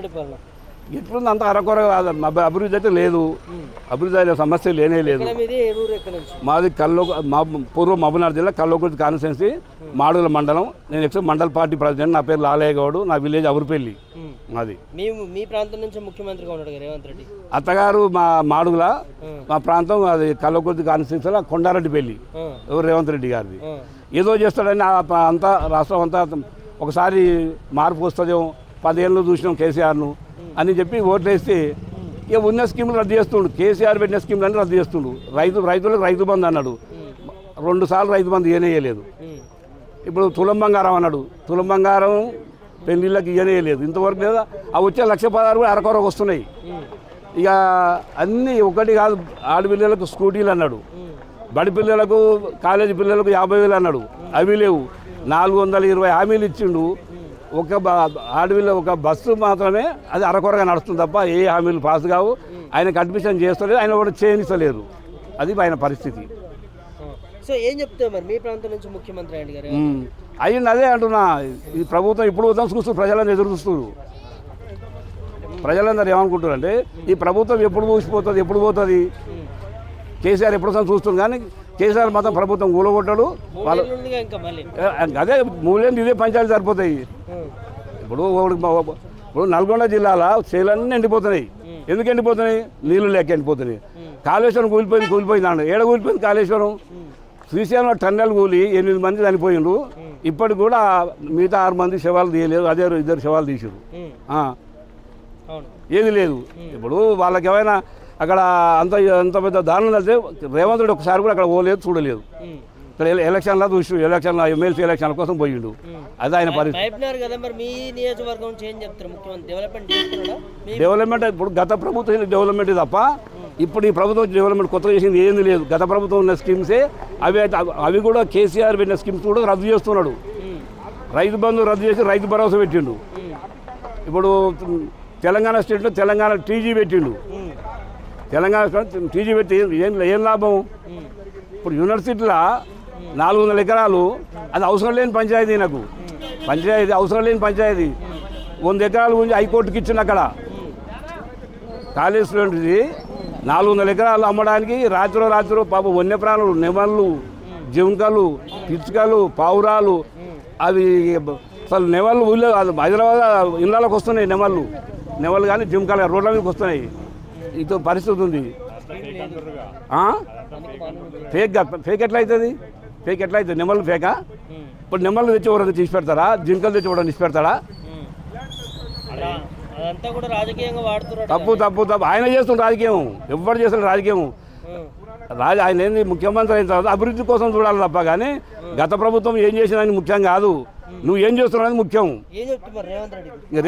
రెడ్డి పాలన ఎట్లుంది అంత అరకొర అభివృద్ధి అయితే లేదు, అభివృద్ధి అనే సమస్య లేనే లేదు. మాది మా పూర్వ మహబూబ్నగర్ జిల్లా కల్లోకుర్తి కాన్స్టిట్యున్సీ మాడుగుల మండలం. నేను ఎక్స్ మండల్ పార్టీ ప్రెసిడెంట్. నా పేరు లాలయ్య గౌడ్. నా విలేజ్ అవురుపల్లి. మాది మీ ప్రాంతం నుంచి ముఖ్యమంత్రిగా ఉన్నాడు రేవంత్ రెడ్డి. అత్తగారు మా మాడుగుల, మా ప్రాంతం అది కల్లోకుర్తి కాన్స్టిట్యున్సీలో కొండారెడ్డిపల్లి. ఎవరు రేవంత్ రెడ్డి గారిది. ఏదో చేస్తాడని అంతా రాష్ట్రం అంతా ఒకసారి మార్పు వస్తుందేమో, 10 ఏళ్ళు చూసినాం కేసీఆర్ను అని చెప్పి ఓట్లు వేస్తే ఇక ఉన్న స్కీములు రద్దు చేస్తుండు. కేసీఆర్ పెట్టిన స్కీములన్నీ రద్దు చేస్తుండు. రైతులకు రైతు బంధు అన్నాడు, 2 సార్లు రైతు బంధు ఇయ్యనేయలేదు. ఇప్పుడు తులం బంగారం అన్నాడు, తులం బంగారం పెళ్లిళ్ళకి ఇయ్యనేయలేదు ఇంతవరకు. లేదా ఆ వచ్చే 1,16,000 కూడా అరకొరకు వస్తున్నాయి. ఇక అన్నీ ఒకటి కాదు. ఆడపిల్లలకు స్కూటీలు అన్నాడు, బడి పిల్లలకు కాలేజీ పిల్లలకు 50,000 అన్నాడు, అవి లేవు. 420 హామీలు ఇచ్చిండు. ఒక ఆడపిల్ల ఒక బస్సు మాత్రమే అది అరకొరగా నడుస్తుంది తప్ప ఏ హామీలు పాస్ కావు. ఆయనకు అడ్మిషన్ చేస్తలేదు, ఆయన కూడా చేయనిస్తలేరు. అది ఆయన పరిస్థితి. సో ఏం చెప్తే మరి మీ ప్రాంతం నుంచి ముఖ్యమంత్రి అయ్యింది. అదే అంటున్నా, ఈ ప్రభుత్వం ఇప్పుడు చూస్తూ ప్రజలను ఎదురు చూస్తున్నారు. ప్రజలందరూ ఏమనుకుంటారు అంటే ఈ ప్రభుత్వం ఎప్పుడు ఊసిపోతుంది, ఎప్పుడు పోతుంది, కేసీఆర్ ఎప్పుడు చూస్తుంది. కానీ కేసీఆర్ మాత్రం ప్రభుత్వం కూలగొట్టాడు. వాళ్ళు అదే మూలేంది ఇదే పంచాయతీ సరిపోతాయి. ఇప్పుడు నల్గొండ జిల్లాలో చేలన్నీ ఎండిపోతున్నాయి. ఎందుకు ఎండిపోతున్నాయి? నీళ్లు లేక ఎండిపోతున్నాయి. కాళేశ్వరం కూలిపోయింది అన్నాడు. ఏడ కూలిపోయింది కాళేశ్వరం? శ్రీశైలం టన్నెల్ కూలి 8 మంది చనిపోయిండ్రు. ఇప్పటికి కూడా మిగతా 6 మంది శవాలు తీయలేదు. అదే 2 శవాలు తీసారు. ఏది లేదు. ఇప్పుడు వాళ్ళకి ఏమైనా అక్కడ అంత పెద్ద దారుణం అయితే రేవంత్ రెడ్డి ఒకసారి కూడా అక్కడ పోలేదు, చూడలేదు. ఇక్కడ ఎలక్షన్లో చూసి ఎలక్షన్లో ఎమ్మెల్సీ ఎలక్షన్ల కోసం పోయిండు. అది ఆయన పరిస్థితి. డెవలప్మెంట్ ఇప్పుడు గత ప్రభుత్వం డెవలప్మెంట్ తప్ప ఇప్పుడు ఈ ప్రభుత్వం డెవలప్మెంట్ కొత్తగా చేసింది ఏంది లేదు. గత ప్రభుత్వం ఉన్న స్కీమ్సే అవి కూడా కేసీఆర్ పెట్టిన స్కీమ్స్ కూడా రద్దు చేస్తున్నాడు. రైతు బంధు రద్దు చేసి రైతు భరోసా పెట్టిండు. ఇప్పుడు తెలంగాణ స్టేట్లో తెలంగాణ టీజీ పెట్టిండు. తెలంగాణ టీజీ పెట్టి ఏం లాభం? ఇప్పుడు యూనివర్సిటీలో 400 ఎకరాలు అది అవసరం లేని పంచాయతీ. నాకు పంచాయతీ అవసరం లేని పంచాయతీ 100 ఎకరాల గురించి హైకోర్టుకి ఇచ్చింది. అక్కడ కాలేజ్ స్టూడెంట్ది 400 ఎకరాలు అమ్మడానికి రాత్రి పాప వన్యప్రాణులు, నెమళ్ళు, జింకలు, పిచ్చుకలు, పావురాలు, అవి అసలు నెమళ్ళు ఊళ్ళో హైదరాబాద్ ఇళ్ళకి వస్తున్నాయి. నెమళ్ళు కానీ జింకలు రోడ్ల మీదకి వస్తున్నాయి. ఇదో పరిస్థితి ఉంది. ఫేక్ ఎట్లా అవుతుంది? నెమళ్ళు ఫేకా? ఇప్పుడు నెమళ్ళు తెచ్చి ఎవరైనా తీసి పెడతారా? జింకలు తెచ్చి ఎవరైనా తీసి పెడతాడా? తప్పు. ఆయన చేస్తున్న రాజకీయం ఎవరు చేస్తున్న రాజకీయం. ఆయన ఏంది ముఖ్యమంత్రి అయిన తర్వాత అభివృద్ధి కోసం చూడాలి తప్ప కానీ గత ప్రభుత్వం ఏం చేసిందని ముఖ్యం కాదు. నువ్వు ఏం చేస్తున్నావు అనేది ముఖ్యం.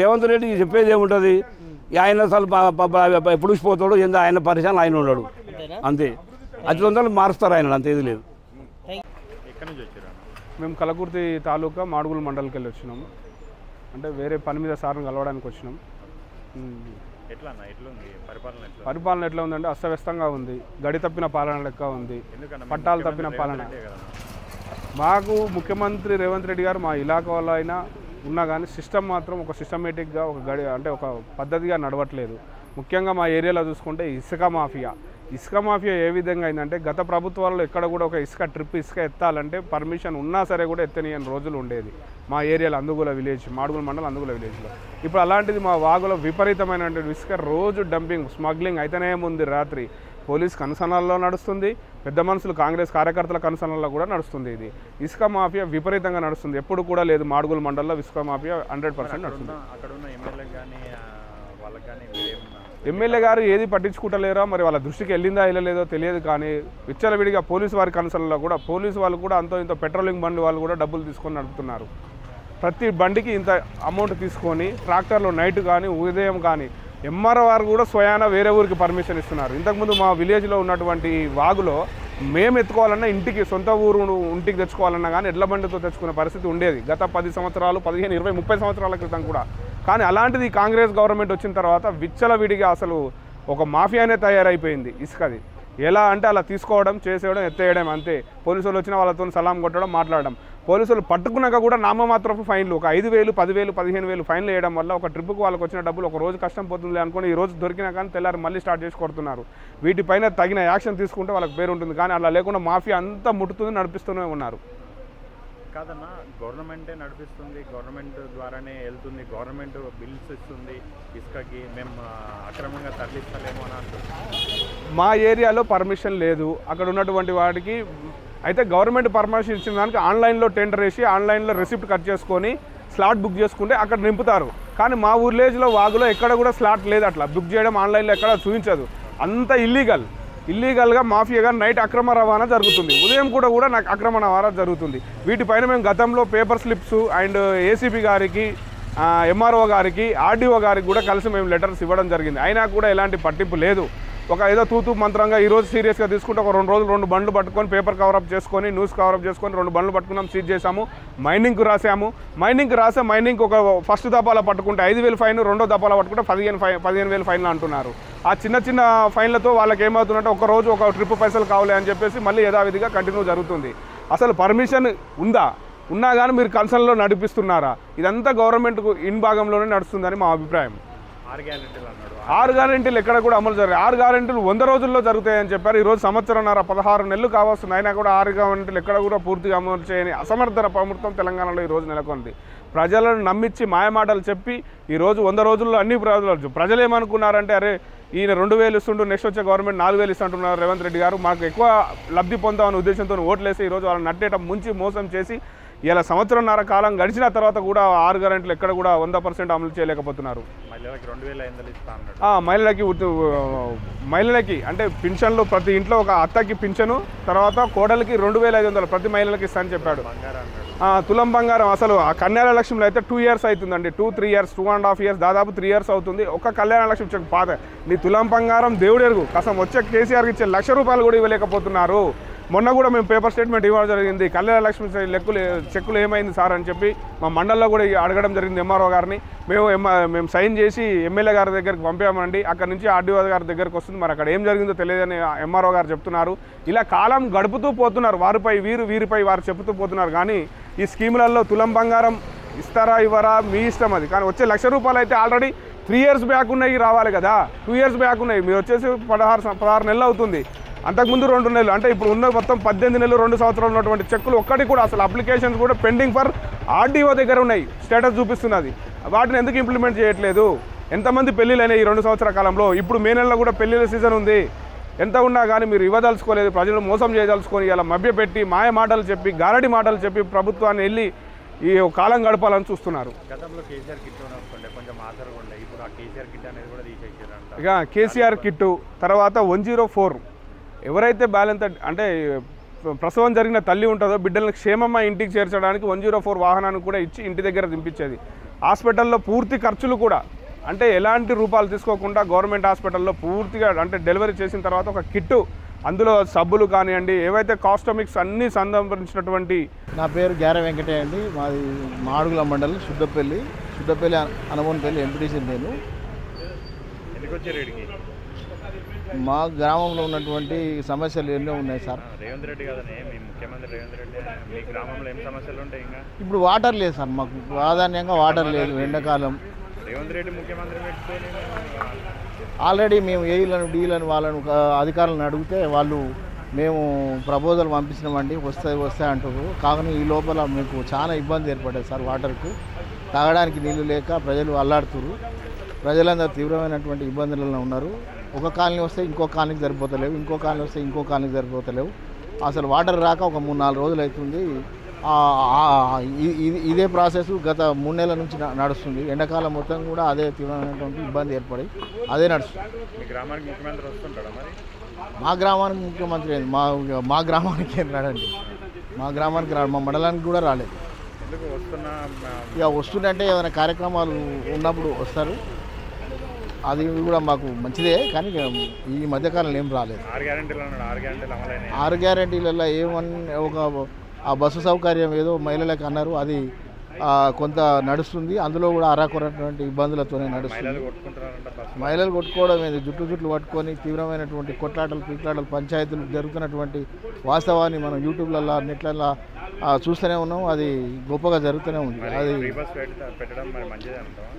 రేవంత్ రెడ్డి చెప్పేది ఏముంటుంది? ఆయన అసలు ఎప్పుడు పోతాడు, ఏందో ఆయన పరిశ్రమలు ఆయన ఉన్నాడు అంతే. 500 మారుస్తారు ఆయన, అంతే. ఇది లేదు. మేము కలకుర్తి తాలూకా మాడుగుల మండలికి వెళ్ళి వచ్చినాము. అంటే వేరే పని మీద సార్ని కలవడానికి వచ్చినాం. పరిపాలన ఎట్లా ఉందంటే అస్తవ్యస్తంగా ఉంది. గడి తప్పిన పాలన లెక్క ఉంది. పట్టాలు తప్పిన పాలన. మాకు ముఖ్యమంత్రి రేవంత్ రెడ్డి గారు మా ఇలాకా వల్ల అయినా ఉన్నా కానీ సిస్టమ్ మాత్రం ఒక సిస్టమేటిక్గా ఒక పద్ధతిగా నడవట్లేదు. ముఖ్యంగా మా ఏరియాలో చూసుకుంటే ఇసుక మాఫియా ఏ విధంగా అయిందంటే గత ప్రభుత్వాల్లో ఎక్కడ కూడా ఒక ఇసుక ఎత్తాలంటే పర్మిషన్ ఉన్నా సరే కూడా ఎత్తనియని రోజులు ఉండేది మా ఏరియాలో. అందుగుల విలేజ్, మాడుగుల మండలం అందుగుల విలేజ్లో. ఇప్పుడు అలాంటిది మా వాగులో విపరీతమైనటువంటి ఇసుక రోజు డంపింగ్, స్మగ్లింగ్ అయితేనే ఉంది. రాత్రి పోలీస్ కనుసనల్లో నడుస్తుంది, పెద్ద మనుషులు కాంగ్రెస్ కార్యకర్తల కనుసనల్లో కూడా నడుస్తుంది. ఇది ఇసుక మాఫియా విపరీతంగా నడుస్తుంది. ఎప్పుడు కూడా లేదు మాడుగుల మండలంలో ఇసుక మాఫియా 100% నడుస్తుంది. ఎమ్మెల్యే గారు ఏది పట్టించుకుంటలేరా, మరి వాళ్ళ దృష్టికి వెళ్ళిందా వెళ్ళలేదో తెలియదు. కానీ విచ్చలవిడిగా పోలీసు వారి కన్సర్న్లో కూడా పోలీసు వాళ్ళు కూడా ఇంత పెట్రోలింగ్ బండి వాళ్ళు కూడా డబ్బులు తీసుకొని నడుపుతున్నారు. ప్రతి బండికి ఇంత అమౌంట్ తీసుకొని ట్రాక్టర్లో నైట్ కానీ ఉదయం కానీ ఎంఆర్ఓ వారు కూడా స్వయాన వేరే ఊరికి పర్మిషన్ ఇస్తున్నారు. ఇంతకుముందు మా విలేజ్లో ఉన్నటువంటి వాగులో మేము ఎత్తుకోవాలన్నా సొంత ఊరు ఇంటికి తెచ్చుకోవాలన్నా కానీ ఎడ్ల బండితో తెచ్చుకునే పరిస్థితి ఉండేది గత 10 సంవత్సరాలు, 15, 20, 30 సంవత్సరాల క్రితం కూడా. కానీ అలాంటిది కాంగ్రెస్ గవర్నమెంట్ వచ్చిన తర్వాత విచ్చలవిడిగా అసలు ఒక మాఫియానే తయారైపోయింది ఇసుకది. ఎలా అంటే అలా తీసుకోవడం, చేసేయడం, ఎత్తేయడం అంతే. పోలీసులు వచ్చిన వాళ్ళతో సలాం కొట్టడం, మాట్లాడడం. పోలీసులు పట్టుకున్నాక కూడా నామమాత్రపు ఫైన్లు ఒక 5,000, 10,000, 15,000 ఫైన్లు వేయడం వల్ల ఒక ట్రిప్కు వాళ్ళకి వచ్చిన డబ్బులు ఒక రోజు కష్టం పోతుంది అనుకుని ఈ రోజు దొరికినా కానీ తెల్లారి మళ్ళీ స్టార్ట్ చేసి కొడుతున్నారు. వీటిపైన తగిన యాక్షన్ తీసుకుంటే వాళ్ళకి పేరు ఉంటుంది. కానీ అలా లేకుండా మాఫియా అంతా ముట్టుతుంది, నడిపిస్తూనే ఉన్నారు. కాదన్నా, గవర్నమెంటే నడిపిస్తుంది, గవర్నమెంట్ ద్వారానే వెళ్తుంది, గవర్నమెంట్ బిల్స్ ఇస్తుంది, ఇసుకకి మేము అక్రమంగా తరలిస్తలేము అని అంటుంది. మా ఏరియాలో పర్మిషన్ లేదు అక్కడ ఉన్నటువంటి వాటికి. అయితే గవర్నమెంట్ పర్మిషన్ ఇచ్చిన దానికి ఆన్లైన్లో టెండర్ వేసి ఆన్లైన్లో రెసిప్ట్ కట్ చేసుకొని స్లాట్ బుక్ చేసుకుంటే అక్కడ నింపుతారు. కానీ మా విలేజ్లో వాగులో ఎక్కడ కూడా స్లాట్ లేదు. అట్లా బుక్ చేయడం ఆన్లైన్లో ఎక్కడ చూపించదు. అంత ఇల్లీగల్గా మాఫియాగా నైట్ అక్రమ రవాణా జరుగుతుంది. ఉదయం కూడా నాకు అక్రమ రవాణా జరుగుతుంది. వీటిపైన మేము గతంలో పేపర్ స్లిప్స్ అండ్ ఏసీపీ గారికి, ఎంఆర్ఓ గారికి, ఆర్డీఓ గారికి కూడా కలిసి మేము లెటర్స్ ఇవ్వడం జరిగింది. అయినా కూడా ఎలాంటి పట్టింపు లేదు. ఒక ఏదో తూతూ మంత్రంగా ఈరోజు సీరియస్గా తీసుకుంటే ఒక 2 రోజులు 2 బండ్లు పట్టుకొని పేపర్ కవరప్ చేసుకొని న్యూస్ కవరప్ చేసుకొని 2 బండ్లు పట్టుకున్నాం, సీజ్ చేసాము. మైనింగ్కు రాసాము. మైనింగ్ ఒక ఫస్ట్ దపాలా పట్టుకుంటే 5,000 ఫైన్, రెండో దపాలా పట్టుకుంటే 15,000 ఫైన్లు అంటున్నారు. ఆ చిన్న ఫైన్లతో వాళ్ళకి ఏమవుతుందంటే ఒక రోజు ఒక ట్రిప్ పైసలు కావాలి అని చెప్పేసి మళ్ళీ యథావిధిగా కంటిన్యూ జరుగుతుంది. అసలు పర్మిషన్ ఉందా? ఉన్నా కానీ మీరు కన్సర్న్లో నడిపిస్తున్నారా? ఇదంతా గవర్నమెంట్కు ఇన్ భాగంలోనే నడుస్తుందని మా అభిప్రాయం. 6 గ్యారెంటీలు ఎక్కడ కూడా అమలు జరిగాయి. 6 గ్యారెంటీలు 100 రోజుల్లో జరుగుతాయని చెప్పారు. ఈరోజు సంవత్సరంన్నర 16 నెలలు కావస్తుంది. అయినా కూడా 6 గ్యారెంటీలు ఎక్కడ కూడా పూర్తిగా అమలు చేయని అసమర్థ ప్రభుత్వం తెలంగాణలో ఈరోజు నెలకొంది. ప్రజలను నమ్మించి మాయమాటలు చెప్పి ఈరోజు 100 రోజుల్లో అన్ని ప్రజలు ఏమనుకున్నారంటే, అరే ఈయన 2,000 ఇస్తుంటూ నెక్స్ట్ వచ్చే గవర్నమెంట్ 4,000 ఇస్తుంటున్నారు రేవంత్ రెడ్డి గారు, మాకు ఎక్కువ లబ్ధి పొందామనే ఉద్దేశంతో ఓట్లేసి ఈరోజు వాళ్ళని నట్టేట ముంచి మోసం చేసి ఇలా సంవత్సరంన్నర కాలం గడిచిన తర్వాత కూడా 6 గ్యారెంటీలు ఎక్కడ కూడా 100% అమలు చేయలేకపోతున్నారు. మహిళలకి అంటే పింఛన్లు ప్రతి ఇంట్లో ఒక అత్తకి పింఛను, తర్వాత కోడలికి 2,500 ప్రతి మహిళలకి ఇస్తా అని చెప్పాడు. తులం బంగారం అసలు ఆ కళ్యాణ లక్ష్మిలో అయితే 2 years అవుతుందండి. 2-3 years, 2.5 years, దాదాపు 3 years అవుతుంది. ఒక కళ్యాణ లక్ష్మి చెక్ పాత. నీ తులం బంగారం దేవుడు ఎరుగు. కసం వచ్చే కేసీఆర్కి ఇచ్చే ₹1,00,000 కూడా ఇవ్వలేకపోతున్నారు. మొన్న కూడా మేము పేపర్ స్టేట్మెంట్ ఇవ్వడం జరిగింది. కళ్యాణ లక్ష్మి చెక్కులు ఏమైంది సార్ అని చెప్పి మా మండలంలో కూడా అడగడం జరిగింది ఎంఆర్ఓ గారిని. మేము సైన్ చేసి ఎమ్మెల్యే గారి దగ్గరికి పంపామండి. అక్కడ నుంచి ఆర్డీఓ గారి దగ్గరికి వస్తుంది. మరి అక్కడ ఏం జరిగిందో తెలియదని ఎంఆర్ఓ గారు చెప్తున్నారు. ఇలా కాలం గడుపుతూ పోతున్నారు. వీరిపై వారు చెబుతూ పోతున్నారు. కానీ ఈ స్కీములలో తులం బంగారం ఇస్తారా ఇవ్వరా మీ ఇష్టం అది. కానీ వచ్చే ₹1,00,000 అయితే ఆల్రెడీ 3 years బ్యాక్ ఉన్నాయి రావాలి కదా. 2 years బ్యాక్ ఉన్నాయి. మీరు వచ్చేసి 16 నెలలు అవుతుంది. అంతకుముందు 2 నెలలు అంటే ఇప్పుడు ఉన్న మొత్తం 18 నెలలు 2 సంవత్సరాలు ఉన్నటువంటి చెక్కులు ఒక్కటి కూడా అసలు అప్లికేషన్స్ కూడా పెండింగ్ ఫర్ ఆర్డీఓ దగ్గర ఉన్నాయి. స్టేటస్ చూపిస్తున్నది. వాటిని ఎందుకు ఇంప్లిమెంట్ చేయట్లేదు? ఎంతమంది పెళ్ళిళ్ళు అయినాయి ఈ 2 సంవత్సరాల కాలంలో? ఇప్పుడు మే నెలలో కూడా పెళ్ళిళ్ళ సీజన్ ఉంది. ఎంత ఉన్నా కానీ మీరు ఇవ్వదలుచుకోలేదు. ప్రజలు మోసం చేయదలుచుకొని ఇలా మభ్యపెట్టి మాయ మాటలు చెప్పి గారడి మాటలు చెప్పి ప్రభుత్వాన్ని వెళ్ళి ఈ కాలం గడపాలని చూస్తున్నారు. ఇక కేసీఆర్ కిట్టు తర్వాత 104 ఎవరైతే బ్యాలెన్స్ అంటే ప్రసవం జరిగిన తల్లి ఉంటుందో బిడ్డలను క్షేమంగా ఇంటికి చేర్చడానికి 104 వాహనాన్ని కూడా ఇచ్చి ఇంటి దగ్గర దింపించేది. హాస్పిటల్లో పూర్తి ఖర్చులు కూడా అంటే ఎలాంటి రూపాయలు తీసుకోకుండా గవర్నమెంట్ హాస్పిటల్లో పూర్తిగా అంటే డెలివరీ చేసిన తర్వాత ఒక కిట్టు, అందులో సబ్బులు కానివ్వండి ఏవైతే కాస్టమిక్స్ అన్నీ సంబంధించినటువంటి. నా పేరు గ్యార వెంకటయ్య అండి. మాది మాడుగుల మండలం శుద్ధపల్లి అనమోన్పల్లి ఎంపీటీసీ. నేను మా గ్రామంలో ఉన్నటువంటి సమస్యలు ఎన్నో ఉన్నాయి సార్. రేవంత్ రెడ్డి కదనే మీ ముఖ్యమంత్రి రేవంత్ రెడ్డి, మీ గ్రామంలో ఏం సమస్యలు ఉంటాయి? ఇంకా ఇప్పుడు వాటర్ లేదు సార్. మాకు ప్రాధాన్యంగా వాటర్ లేదు. ఎండాకాలం రేవంత్ రెడ్డి ముఖ్యమంత్రి ఆల్రెడీ మేము ఏఈలను డీలను వాళ్ళను అధికారులను అడిగితే వాళ్ళు మేము ప్రపోజల్ పంపించినామండి వస్తాయి అంటారు. కానీ ఈ లోపల మీకు చాలా ఇబ్బంది ఏర్పడ్డది సార్. వాటర్కు తాగడానికి నీళ్లు లేక ప్రజలు అల్లాడుతున్నారు. ప్రజలందరూ తీవ్రమైనటువంటి ఇబ్బందులలో ఉన్నారు. ఒక కాలనీ వస్తే ఇంకో కాలనీకి సరిపోతలేవు, ఇంకో కాలనీ వస్తే ఇంకో కాలనీకి సరిపోతలేవు. అసలు వాటర్ రాక ఒక 3-4 రోజులు అవుతుంది. ఇదే ప్రాసెస్ గత 3 నెలల నుంచి నడుస్తుంది. ఎండాకాలం మొత్తం కూడా అదే తీవ్రమైనటువంటి ఇబ్బంది ఏర్పడి అదే నడుస్తుంది. మా గ్రామానికి ముఖ్యమంత్రి మా గ్రామానికి ఏం రాడండి. మా గ్రామానికి రాడు. మా మండలానికి కూడా రాలేదు. ఇక వస్తుందంటే ఏమైనా కార్యక్రమాలు ఉన్నప్పుడు వస్తారు. అది కూడా మాకు మంచిదే. కానీ ఈ మధ్యకాలంలో ఏం రాలేదు. 6 గ్యారెంటీలలో ఏమని ఆ బస్సు సౌకర్యం ఏదో మహిళలకు అన్నారు. అది కొంత నడుస్తుంది. అందులో కూడా అరాకొరటువంటి ఇబ్బందులతోనే నడుస్తుంది. మహిళలు కొట్టుకోవడం ఏంది, జుట్లు పట్టుకొని తీవ్రమైనటువంటి కొట్లాటలు పంచాయతీలు జరుగుతున్నటువంటి వాస్తవాన్ని మనం యూట్యూబ్లలో నెట్లలో చూస్తూనే ఉన్నాం. అది గొప్పగా జరుగుతూనే ఉంది. అది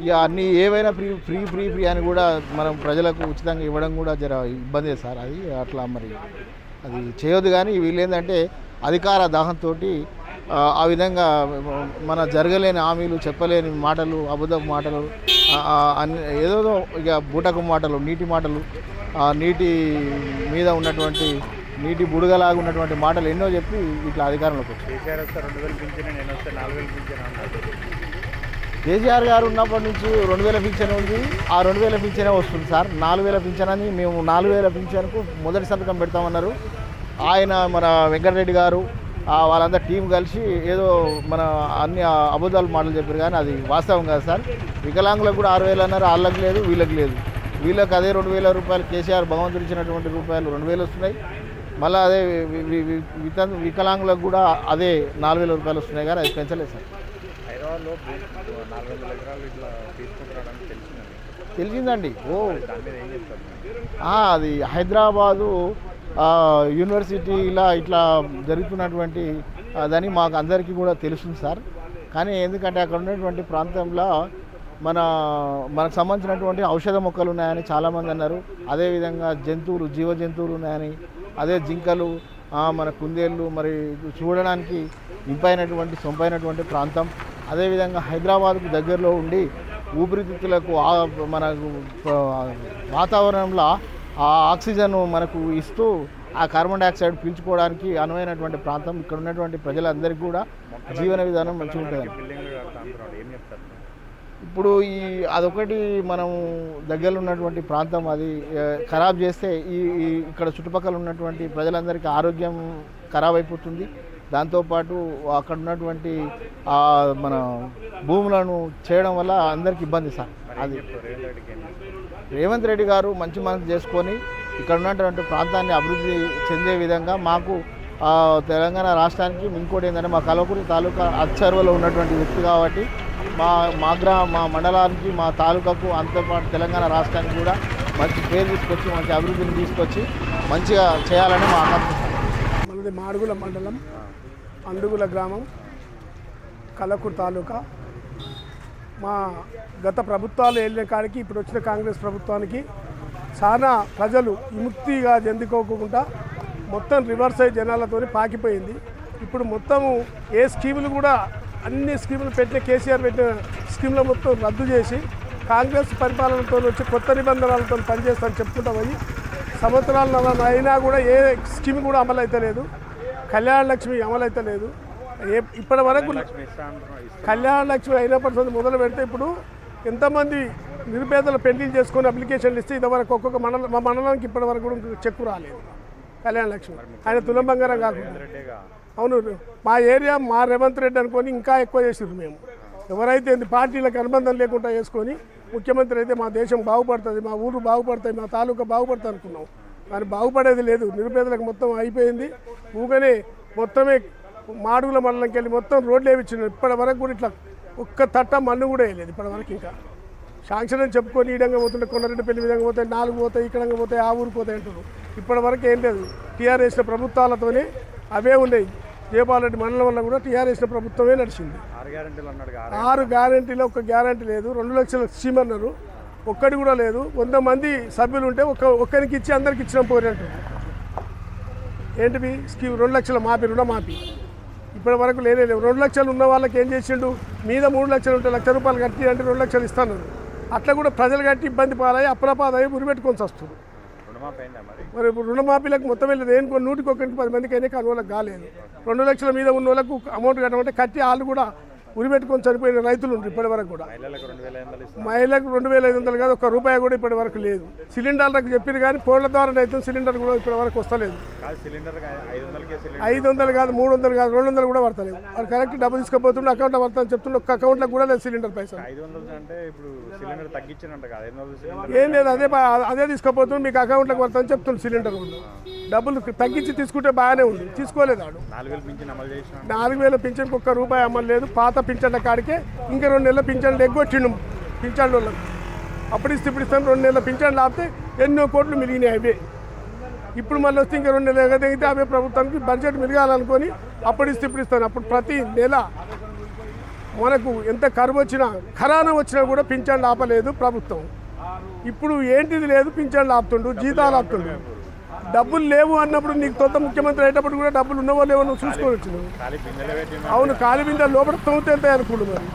ఇక అన్నీ ఏవైనా ఫ్రీ అని కూడా మనం ప్రజలకు ఉచితంగా ఇవ్వడం కూడా జర ఇబ్బందే సార్. అది అట్లా మరి అది చేయొద్దు. కానీ వీళ్ళు ఏంటంటే అధికార దాహంతో ఆ విధంగా మన జరగలేని హామీలు, చెప్పలేని మాటలు, అబద్ధపు మాటలు, ఏదో ఇక బూటకు మాటలు, నీటి మాటలు, నీటి మీద ఉన్నటువంటి నీటి బుడగలాగా ఉన్నటువంటి మాటలు ఎన్నో చెప్పి ఇట్లా అధికారంలోకి వచ్చారు. కేసీఆర్ గారు ఉన్నప్పటి నుంచి 2000 పింఛన్ ఉంది. ఆ 2000 పింఛనే వస్తుంది సార్. 4000 పింఛన్ అని మేము 4000 పింఛన్కు మొదటి సంతకం పెడతామన్నారు. ఆయన మన వెంకటరెడ్డి గారు వాళ్ళంతా టీం కలిసి ఏదో మన అన్ని అబద్ధాలు మాటలు చెప్పారు. కానీ అది వాస్తవం కాదు సార్. వికలాంగులకు కూడా 6000 అన్నారు. వాళ్ళకి లేదు, వీళ్ళకి లేదు. వీళ్ళకి అదే 2000 రూపాయలు కేసీఆర్ భగవంతుడు ఇచ్చినటువంటి రూపాయలు 2000 వస్తున్నాయి. మళ్ళీ అదే వికలాంగులకు కూడా అదే 4000 రూపాయలు వస్తున్నాయి. కానీ అది పెంచలేదు సార్. తెలిసిందండి. అది హైదరాబాదు యూనివర్సిటీలా ఇట్లా జరుగుతున్నటువంటి దాన్ని మాకు అందరికీ కూడా తెలుస్తుంది సార్. కానీ ఎందుకంటే అక్కడ ఉన్నటువంటి ప్రాంతంలో మనకు సంబంధించినటువంటి ఔషధ మొక్కలు ఉన్నాయని చాలామంది అన్నారు. అదేవిధంగా జీవ జంతువులు ఉన్నాయని, అదే జింకలు, మన కుందేళ్ళు, మరి చూడడానికి ఇంపైనటువంటి సొంపైనటువంటి ప్రాంతం. అదేవిధంగా హైదరాబాద్కు దగ్గరలో ఉండి ఊపిరితిత్తులకు మనకు వాతావరణంలో ఆ ఆక్సిజన్ మనకు ఇస్తూ ఆ కార్బన్ డైఆక్సైడ్ పీల్చుకోవడానికి అనువైనటువంటి ప్రాంతం. ఇక్కడ ఉన్నటువంటి ప్రజలందరికీ కూడా జీవన విధానం మంచిగా ఉంటుంది. ఇప్పుడు అదొకటి మనం దగ్గరలో ఉన్నటువంటి ప్రాంతం అది ఖరాబ్ చేస్తే ఇక్కడ చుట్టుపక్కల ఉన్నటువంటి ప్రజలందరికీ ఆరోగ్యం ఖరాబ్ అయిపోతుంది. దాంతోపాటు అక్కడ ఉన్నటువంటి మన భూములను చేయడం వల్ల అందరికి ఇబ్బంది సార్. అది రేవంత్ రెడ్డి గారు మంచి మనసు చేసుకొని ఇక్కడ ఉన్నటువంటి ప్రాంతాన్ని అభివృద్ధి చెందే విధంగా మాకు తెలంగాణ రాష్ట్రానికి ఇంకోటి ఏంటంటే మా కల్వకుర్తి తాలూకా అచ్చర్వలో ఉన్నటువంటి వ్యక్తి కాబట్టి మా మండలానికి, మా తాలూకాకు, అంతేపాటు తెలంగాణ రాష్ట్రానికి కూడా మంచి పేరు తీసుకొచ్చి మంచి అభివృద్ధిని తీసుకొచ్చి మంచిగా చేయాలని మా ఆకాంక్ష. మనది మాడుగుల మండలం, అండుగుల గ్రామం, కల్వకుర్తి తాలూకా. మా గత ప్రభుత్వాలు వెళ్ళిన కాడికి ఇప్పుడు వచ్చిన కాంగ్రెస్ ప్రభుత్వానికి చాలా ప్రజలు విముక్తిగా చెందుకోకుండా మొత్తం రివర్స్ అయ్యి జనాలతో పాకిపోయింది. ఇప్పుడు మొత్తము ఏ స్కీములు కూడా అన్ని స్కీములు పెట్టిన కేసీఆర్ పెట్టిన స్కీములు మొత్తం రద్దు చేసి కాంగ్రెస్ పరిపాలనతో వచ్చి కొత్త నిబంధనలతో పనిచేస్తామని చెప్పుకుంటా పోయి సంవత్సరాలు అయినా కూడా ఏ స్కీమ్ కూడా అమలు అయితే లేదు. కళ్యాణ లక్ష్మి అమలు అయితే లేదు. ఇప్పటి వరకు కళ్యాణ లక్ష్మి అయినప్పటి మొదలు పెడితే ఇప్పుడు ఎంతమంది నిరుపేదలు పెళ్లిళ్ళు చేసుకొని అప్లికేషన్లు ఇస్తే ఇంతవరకు మా మండలానికి ఇప్పటి వరకు కూడా చెక్కు రాలేదు కళ్యాణ లక్ష్మి. ఆయన తులం బంగారం కాకుండా. అవును, మా ఏరియా మా రేవంత్ రెడ్డి అనుకొని ఇంకా ఎక్కువ చేసిర్రు. మేము ఎవరైతే పార్టీలకు అనుబంధం లేకుండా చేసుకొని ముఖ్యమంత్రి అయితే మా దేశం బాగుపడుతుంది, మా ఊరు బాగుపడుతుంది, మా తాలూకా బాగుపడుతుంది అనుకున్నాం. కానీ బాగుపడేది లేదు. నిరుపేదలకు మొత్తం అయిపోయింది. ఊగనే మొత్తమే మాడుగుల మండలంకి వెళ్ళి మొత్తం రోడ్లు వేయించినారు. ఇప్పటి వరకు కూడా ఇట్లా ఒక్క తట్ట మన్ను కూడా వేయలేదు ఇప్పటి వరకు. ఇంకా శాంక్షన్ అని చెప్పుకొని ఈ విధంగా పోతుంటే కొండరెడ్డిపల్లి విధంగా పోతాయి, 4 పోతాయి, ఇక్కడ పోతాయి, ఆ ఊరికి పోతాయి అంటారు. ఇప్పటి వరకు ఏం లేదు. టీఆర్ఎస్ ప్రభుత్వాలతోనే అవే ఉన్నాయి. జయపాల్ మండలం వల్ల కూడా టీఆర్ఎస్ ప్రభుత్వమే నడిచింది. 6 గ్యారెంటీలో ఒక్క గ్యారెంటీ లేదు. 2 లక్షల స్కీమ్ అన్నారు, ఒక్కటి కూడా లేదు. 100 మంది సభ్యులు ఉంటే ఒక్కరికి ఇచ్చి అందరికి ఇచ్చిన పోరి అంటారు. ఏంటివి స్కీమ్? 2 లక్షల మాఫీ, రుణమాఫీ ఇప్పటి వరకు లేనే లేవు. 2 లక్షలు ఉన్న వాళ్ళకి ఏం చేసిండు? మీద 3 లక్షలు ఉంటే 1,00,000 రూపాయలు కట్టి అంటే 2 లక్షలు ఇస్తాను. అట్లా కూడా ప్రజలు కట్టి ఇబ్బంది పాలయ్యి అప్రపాదయ్యి ఉరిపెట్టుకొని వస్తుంది. మరి ఇప్పుడు రుణమాఫీలకు మొత్తం వెళ్ళలేదు. ఏం 100కి 10 మందికి అయినా కానీ వాళ్ళకి కాలేదు. 2 లక్షల మీద ఉన్న వాళ్ళకు అమౌంట్ కట్టమంటే కట్టి వాళ్ళు కూడా ఉరిపెట్టుకొని చనిపోయిన రైతులు ఉంటారు ఇప్పటి వరకు కూడా. మహిళలకు 2,500 కాదు, ₹1 కూడా ఇప్పటి వరకు లేదు. సిలిండర్లకు చెప్పారు కానీ ఫోన్ల ద్వారా రైతు సిలిండర్ కూడా ఇప్పటి వరకు వస్తలేదు. 500 కాదు 300 కాదు 200 కూడా పడతలేవు. వాళ్ళు కరెక్ట్ డబ్బు తీసుకుపోతుండే అకౌంట్లో పడతాను చెప్తుండే ఒక్క అకౌంట్లో కూడా లేదు సిలిండర్ పైసలు. 500 అంటే ఇప్పుడు సిలిండర్ తగ్గించినంట కదా 500 ఏం లేదు అదే తీసుకుపోతుంది మీకు అకౌంట్లోకి పడతాను చెప్తుంది సిలిండర్ ఉంది. డబ్బులు తగ్గించి తీసుకుంటే బాగానే ఉంది, తీసుకోలేదు ఆడు. 4000 పింఛన్ అమలు చేసిన 4000 పింఛన్కి ఒక్క రూపాయి అమలు లేదు. పాత పింఛన్ల కాడికే ఇంకా 2 నెలల పింఛన్లు ఎగ్గొట్టిండు పింఛన్ల వాళ్ళకి. అప్పుడు ఇప్పుడు ఇస్తాను 2 నెలల పింఛన్లు ఆపితే ఎన్నో కోట్లు మిగిలినాయి అవే. ఇప్పుడు మళ్ళీ వస్తే ఇంకా 2 నెలలు ఎగదిగితే అవే ప్రభుత్వానికి బడ్జెట్ మిరగాలనుకొని అప్పుడు ఇప్పుడు ఇస్తాను. అప్పుడు ప్రతి నెల మనకు ఎంత కరువు వచ్చినా కరోనా వచ్చినా కూడా పింఛన్లు ఆపలేదు ప్రభుత్వం. ఇప్పుడు ఏంటిది లేదు పింఛన్లు ఆపుతుండు, జీతాలు ఆపుతుండు. డబ్బులు లేవు అన్నప్పుడు నీకు కొత్త ముఖ్యమంత్రి అయ్యేటప్పుడు కూడా డబ్బులు ఉన్నవో లేవో నువ్వు చూసుకొని వచ్చినావు. అవును కాలి బిందెలు లోపల తొమ్మిది వెళ్తాయి అనుకుంటు, మరి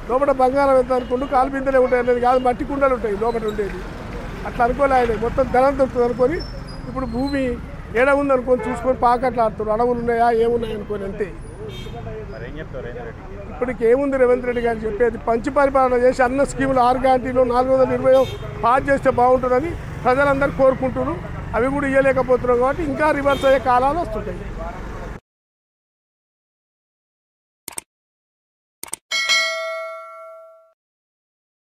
లోపల బంగారం ఎంత అనుకుంటూ కాలి బిందెలే ఉంటాయి అనేది కాదు, మట్టి కుండలు ఉంటాయి లోపల ఉండేది. అట్లా అనుకోలే ఆయన మొత్తం ధనం దొరుకుతుంది అనుకొని ఇప్పుడు భూమి ఏడ ఉందనుకొని చూసుకొని పాకట్లు ఆడుతారు. అడవులు ఉన్నాయా ఏమున్నాయి అనుకోని అంతే. ఇప్పటికి ఏముంది రేవంత్ రెడ్డి గారు చెప్పేది, పంచి పరిపాలన చేసి అన్న స్కీములు 6 గ్యారంటీలు 420 పాస్ చేస్తే బాగుంటుందని ప్రజలందరూ కోరుకుంటున్నారు. అవి కూడా ఇవ్వలేకపోతున్నాం కాబట్టి ఇంకా రివర్స్ అయ్యే కాలాలు వస్తుంటాయి.